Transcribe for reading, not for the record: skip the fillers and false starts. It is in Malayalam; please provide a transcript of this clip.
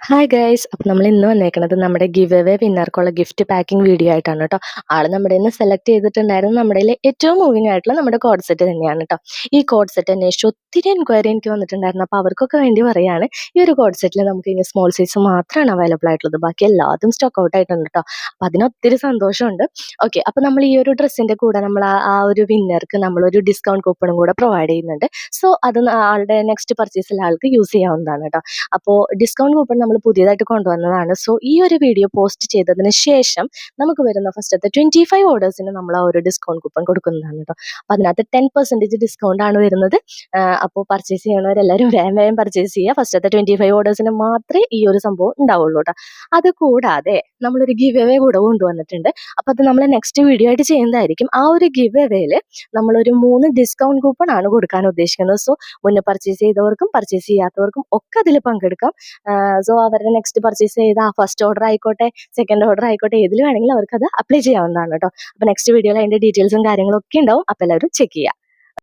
ഹായ് ഗൈസ്, അപ്പോൾ നമ്മൾ ഇന്ന് വന്നേക്കുന്നത് നമ്മുടെ ഗിവ് അവേ വിന്നർക്കുള്ള ഗിഫ്റ്റ് പാക്കിംഗ് വീഡിയോ ആയിട്ടാണ് കേട്ടോ. ആള് നമ്മുടെ ഇന്ന് സെലക്ട് ചെയ്തിട്ടുണ്ടായിരുന്നു നമ്മുടെ ഏറ്റവും മൂവിങ് ആയിട്ടുള്ള നമ്മുടെ കോഡ് സെറ്റ് തന്നെയാണ് കേട്ടോ. ഈ കോഡ് സെറ്റ് അന്വേഷിച്ച് ഒത്തിരി എൻക്വയറി എനിക്ക് വന്നിട്ടുണ്ടായിരുന്നു. അപ്പോൾ അവർക്കൊക്കെ വേണ്ടി പറയുകയാണ്, ഈ ഒരു കോഡ് സെറ്റിൽ നമുക്ക് ഇങ്ങനെ സ്മോൾ സൈസ് മാത്രമാണ് അവൈലബിൾ ആയിട്ടുള്ളത്, ബാക്കി എല്ലാതും സ്റ്റോക്ക് ഔട്ട് ആയിട്ടുണ്ട് കേട്ടോ. അപ്പോൾ അതിനൊത്തിരി സന്തോഷമുണ്ട്. ഓക്കെ, അപ്പോൾ നമ്മൾ ഈ ഒരു ഡ്രസ്സിൻ്റെ കൂടെ നമ്മൾ ആ ഒരു വിന്നർക്ക് നമ്മളൊരു ഡിസ്കൗണ്ട് കൂപ്പണും കൂടെ പ്രൊവൈഡ് ചെയ്യുന്നുണ്ട്. സോ അത് ആളുടെ നെക്സ്റ്റ് പർച്ചേസിൽ ആൾക്ക് യൂസ് ചെയ്യാവുന്നതാണ് കേട്ടോ. അപ്പോൾ ഡിസ്കൗണ്ട് കൂപ്പൺ നമ്മൾ പുതിയതായിട്ട് കൊണ്ടുവന്നതാണ്. സോ ഈ ഒരു വീഡിയോ പോസ്റ്റ് ചെയ്തതിന് ശേഷം നമുക്ക് വരുന്ന ഫസ്റ്റത്തെ 25 ഓർഡേഴ്സിന് നമ്മൾ ആ ഒരു ഡിസ്കൗണ്ട് കൂപ്പൺ കൊടുക്കുന്നതാണ് കേട്ടോ. അപ്പോൾ അതിനകത്ത് 10% ഡിസ്കൗണ്ട് ആണ് വരുന്നത്. അപ്പോൾ പർച്ചേസ് ചെയ്യണവരെല്ലാവരും വേഗം വേഗം പർച്ചേസ് ചെയ്യുക. ഫസ്റ്റത്തെ 25 ഓർഡേഴ്സിന് മാത്രമേ ഈ ഒരു സംഭവം ഉണ്ടാവുള്ളൂ കേട്ടോ. അത് കൂടാതെ നമ്മളൊരു ഗിവ് അവേ കൂടെ കൊണ്ടുവന്നിട്ടുണ്ട്. അപ്പോൾ അത് നമ്മൾ നെക്സ്റ്റ് വീഡിയോ ആയിട്ട് ചെയ്യുന്നതായിരിക്കും. ആ ഒരു ഗിവ് അവേയിൽ നമ്മളൊരു 3 ഡിസ്കൗണ്ട് കൂപ്പൺ ആണ് കൊടുക്കാൻ ഉദ്ദേശിക്കുന്നത്. സോ മുന്നേ പർച്ചേസ് ചെയ്തവർക്കും പർച്ചേസ് ചെയ്യാത്തവർക്കും ഒക്കെ അതിൽ പങ്കെടുക്കാം. സോ അവരുടെ നെക്സ്റ്റ് പർച്ചേസ് ചെയ്ത ഫസ്റ്റ് ഓർഡർ ആയിക്കോട്ടെ, സെക്കൻഡ് ഓർഡർ ആയിക്കോട്ടെ, ഏതിൽ വേണമെങ്കിലും അവർക്ക് അത് അപ്ലൈ ചെയ്യാവുന്നതാണ് കേട്ടോ. അപ്പോൾ നെക്സ്റ്റ് വീഡിയോയിൽ അതിൻ്റെ ഡീറ്റെയിൽസും കാര്യങ്ങളൊക്കെ ഉണ്ടാവും. അപ്പോൾ എല്ലാവരും ചെക്ക് ചെയ്യുക.